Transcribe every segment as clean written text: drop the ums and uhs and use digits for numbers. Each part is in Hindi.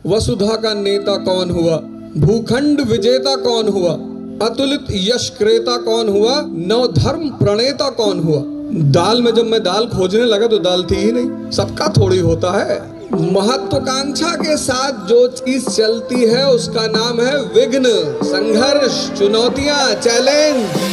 वसुधा का नेता कौन हुआ, भूखंड विजेता कौन हुआ, अतुलित यश क्रेता कौन हुआ, नवधर्म प्रणेता कौन हुआ। दाल में जब मैं दाल खोजने लगा तो दाल थी ही नहीं, सबका थोड़ी होता है। महत्वाकांक्षा के साथ जो चीज चलती है उसका नाम है विघ्न, संघर्ष, चुनौतियां, चैलेंज।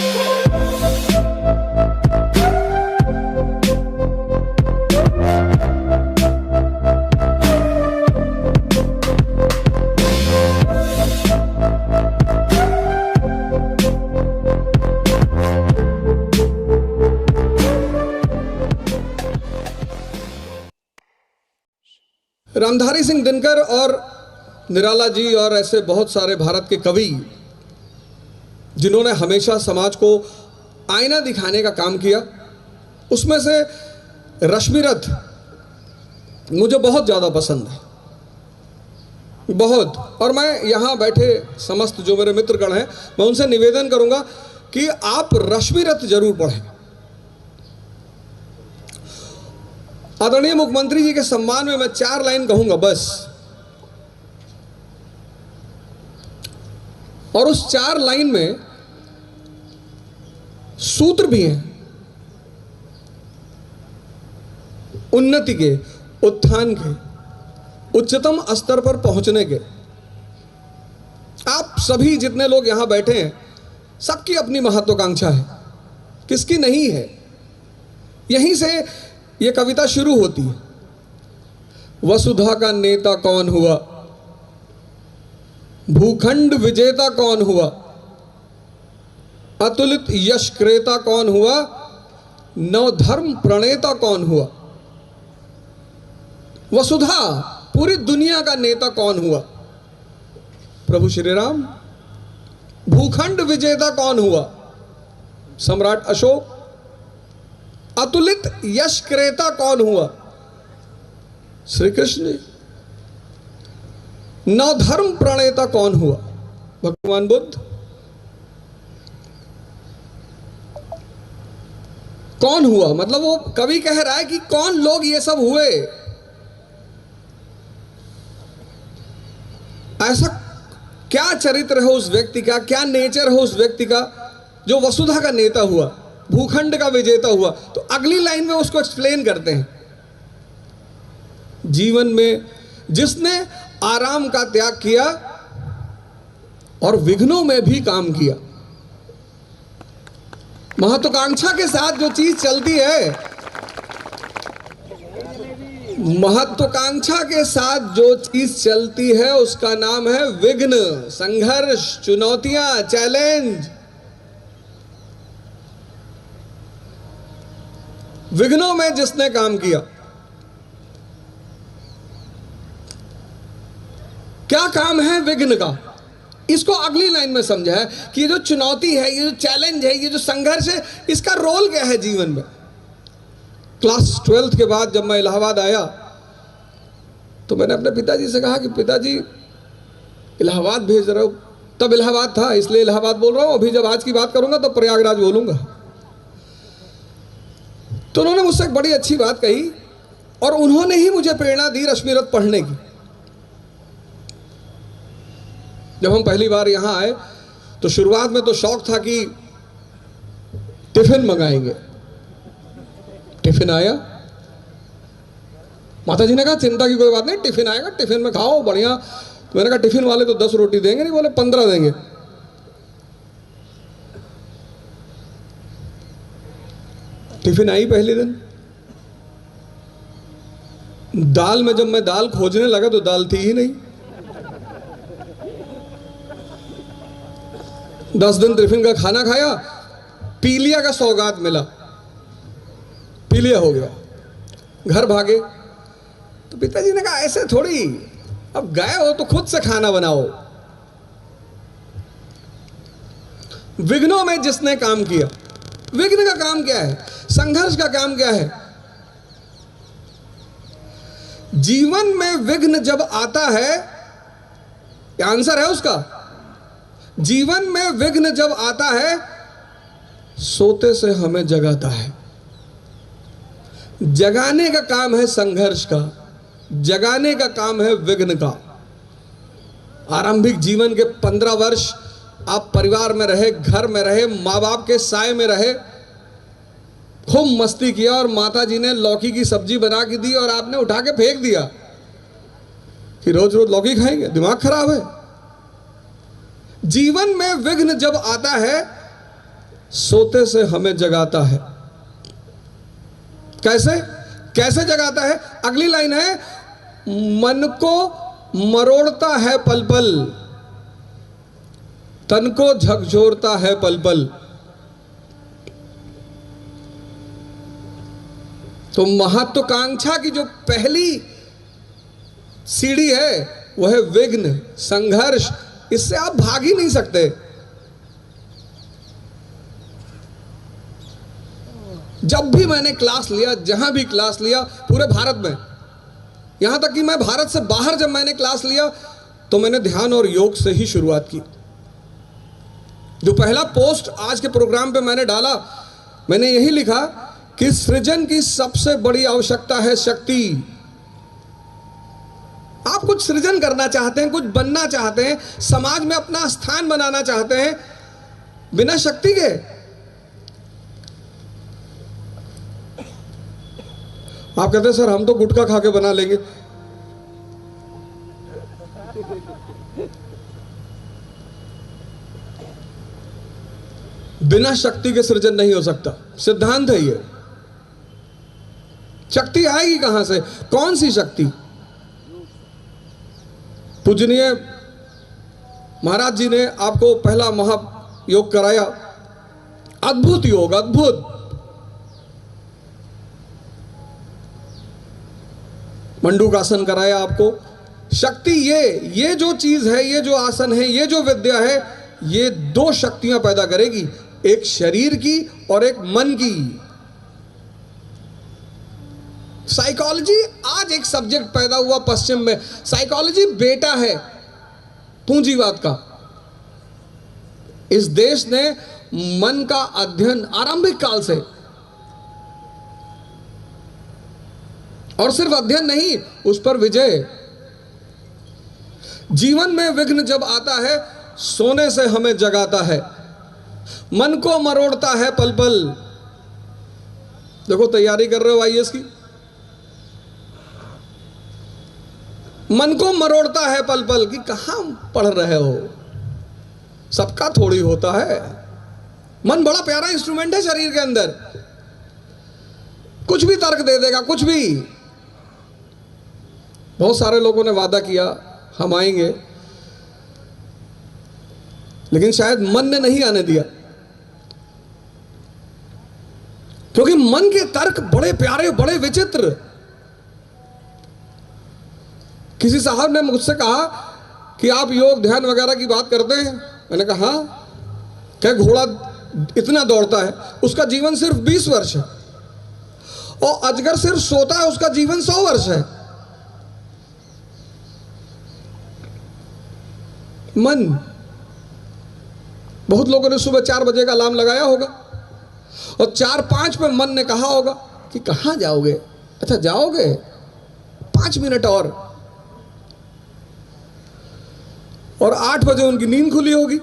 रामधारी सिंह दिनकर और निराला जी और ऐसे बहुत सारे भारत के कवि जिन्होंने हमेशा समाज को आईना दिखाने का काम किया, उसमें से रश्मिरथ मुझे बहुत ज़्यादा पसंद है, बहुत। और मैं यहाँ बैठे समस्त जो मेरे मित्रगण हैं, मैं उनसे निवेदन करूँगा कि आप रश्मिरथ जरूर पढ़ें। आदरणीय मुख्यमंत्री जी के सम्मान में मैं 4 लाइन कहूंगा बस, और उस 4 लाइन में सूत्र भी हैं उन्नति के, उत्थान के, उच्चतम स्तर पर पहुंचने के। आप सभी जितने लोग यहां बैठे हैं, सबकी अपनी महत्वाकांक्षा है, किसकी नहीं है। यहीं से ये कविता शुरू होती है। वसुधा का नेता कौन हुआ, भूखंड विजेता कौन हुआ, अतुलित यश क्रेता कौन हुआ, नवधर्म प्रणेता कौन हुआ। वसुधा, पूरी दुनिया का नेता कौन हुआ, प्रभु श्री राम। भूखंड विजेता कौन हुआ, सम्राट अशोक। अतुलित यश क्रेता कौन हुआ, श्री कृष्ण। नवधर्म प्रणेता कौन हुआ, भगवान बुद्ध। कौन हुआ मतलब वो कवि कह रहा है कि कौन लोग ये सब हुए। ऐसा क्या चरित्र है उस व्यक्ति का, क्या नेचर है उस व्यक्ति का जो वसुधा का नेता हुआ, भूखंड का विजेता हुआ। तो अगली लाइन में उसको एक्सप्लेन करते हैं। जीवन में जिसने आराम का त्याग किया और विघ्नों में भी काम किया। महत्वाकांक्षा के साथ जो चीज चलती है, महत्वाकांक्षा के साथ जो चीज चलती है उसका नाम है विघ्न, संघर्ष, चुनौतियां, चैलेंज। विघ्नों में जिसने काम किया, क्या काम है विघ्न का, इसको अगली लाइन में समझा है कि ये जो चुनौती है, ये जो चैलेंज है, ये जो संघर्ष है, इसका रोल क्या है जीवन में। क्लास 12th के बाद जब मैं इलाहाबाद आया तो मैंने अपने पिताजी से कहा कि पिताजी इलाहाबाद भेज रहे हो। तब इलाहाबाद था इसलिए इलाहाबाद बोल रहा हूं, अभी जब आज की बात करूंगा तो प्रयागराज बोलूंगा। तो उन्होंने मुझसे एक बड़ी अच्छी बात कही और उन्होंने ही मुझे प्रेरणा दी रश्मिरथ पढ़ने की। जब हम पहली बार यहां आए तो शुरुआत में तो शौक था कि टिफिन मंगाएंगे। टिफिन आया, माता जी ने कहा चिंता की कोई बात नहीं, टिफिन आएगा, टिफिन में खाओ बढ़िया। तो मैंने कहा टिफिन वाले तो 10 रोटी देंगे नहीं, बोले 15 देंगे। टिफिन आई पहले दिन, दाल में जब मैं दाल खोजने लगा तो दाल थी ही नहीं। 10 दिन टिफिन का खाना खाया, पीलिया का सौगात मिला, पीलिया हो गया, घर भागे। तो पिताजी ने कहा ऐसे थोड़ी, अब गए हो तो खुद से खाना बनाओ। विघ्नों में जिसने काम किया, विघ्न का काम क्या है, संघर्ष का काम क्या है। जीवन में विघ्न जब आता है, क्या आंसर है उसका, जीवन में विघ्न जब आता है सोते से हमें जगाता है। जगाने का काम है संघर्ष का, जगाने का काम है विघ्न का। आरंभिक जीवन के 15 वर्ष आप परिवार में रहे, घर में रहे, माँ बाप के साय में रहे, खूब मस्ती किया और माता जी ने लौकी की सब्जी बना के दी और आपने उठा के फेंक दिया कि रोज रोज लौकी खाएंगे, दिमाग खराब है। जीवन में विघ्न जब आता है, सोते से हमें जगाता है। कैसे कैसे जगाता है? अगली लाइन है, मन को मरोड़ता है पल पल, तन को झकझोरता है पल पल। तो महत्वाकांक्षा की जो पहली सीढ़ी है वह है विघ्न, संघर्ष। इससे आप भाग ही नहीं सकते। जब भी मैंने क्लास लिया, जहां भी क्लास लिया पूरे भारत में, यहां तक कि मैं भारत से बाहर जब मैंने क्लास लिया तो मैंने ध्यान और योग से ही शुरुआत की। जो पहला पोस्ट आज के प्रोग्राम पे मैंने डाला, मैंने यही लिखा कि सृजन की सबसे बड़ी आवश्यकता है शक्ति। आप कुछ सृजन करना चाहते हैं, कुछ बनना चाहते हैं, समाज में अपना स्थान बनाना चाहते हैं, बिना शक्ति के आप कहते हैं सर हम तो गुटखा खा के बना लेंगे। बिना शक्ति के सृजन नहीं हो सकता, सिद्धांत है ये। शक्ति आएगी कहां से? कौन सी शक्ति? पूजनीय महाराज जी ने आपको पहला महायोग कराया, अद्भुत योग, अद्भुत। मंडूकासन कराया आपको। शक्ति ये जो चीज है, ये जो आसन है, ये जो विद्या है, ये दो शक्तियां पैदा करेगी, एक शरीर की और एक मन की। साइकोलॉजी आज एक सब्जेक्ट पैदा हुआ पश्चिम में। साइकोलॉजी बेटा है पूंजीवाद का। इस देश ने मन का अध्ययन आरंभिक काल से, और सिर्फ अध्ययन नहीं, उस पर विजय। जीवन में विघ्न जब आता है, सोने से हमें जगाता है, मन को मरोड़ता है पल पल। देखो तैयारी कर रहे हो आईएएस की, मन को मरोड़ता है पल पल कि कहां पढ़ रहे हो, सबका थोड़ी होता है। मन बड़ा प्यारा इंस्ट्रूमेंट है शरीर के अंदर, कुछ भी तर्क दे देगा, कुछ भी। बहुत सारे लोगों ने वादा किया हम आएंगे, लेकिन शायद मन ने नहीं आने दिया, क्योंकि मन के तर्क बड़े प्यारे, बड़े विचित्र। किसी साहब ने मुझसे कहा कि आप योग ध्यान वगैरह की बात करते हैं। मैंने कहा हाँ। क्या घोड़ा इतना दौड़ता है, उसका जीवन सिर्फ 20 वर्ष है, और अजगर सिर्फ सोता है, उसका जीवन 100 वर्ष है। मन, बहुत लोगों ने सुबह 4 बजे का अलार्म लगाया होगा और 4-5 पे मन ने कहा होगा कि कहां जाओगे? अच्छा जाओगे 5 मिनट और 8 बजे उनकी नींद खुली होगी।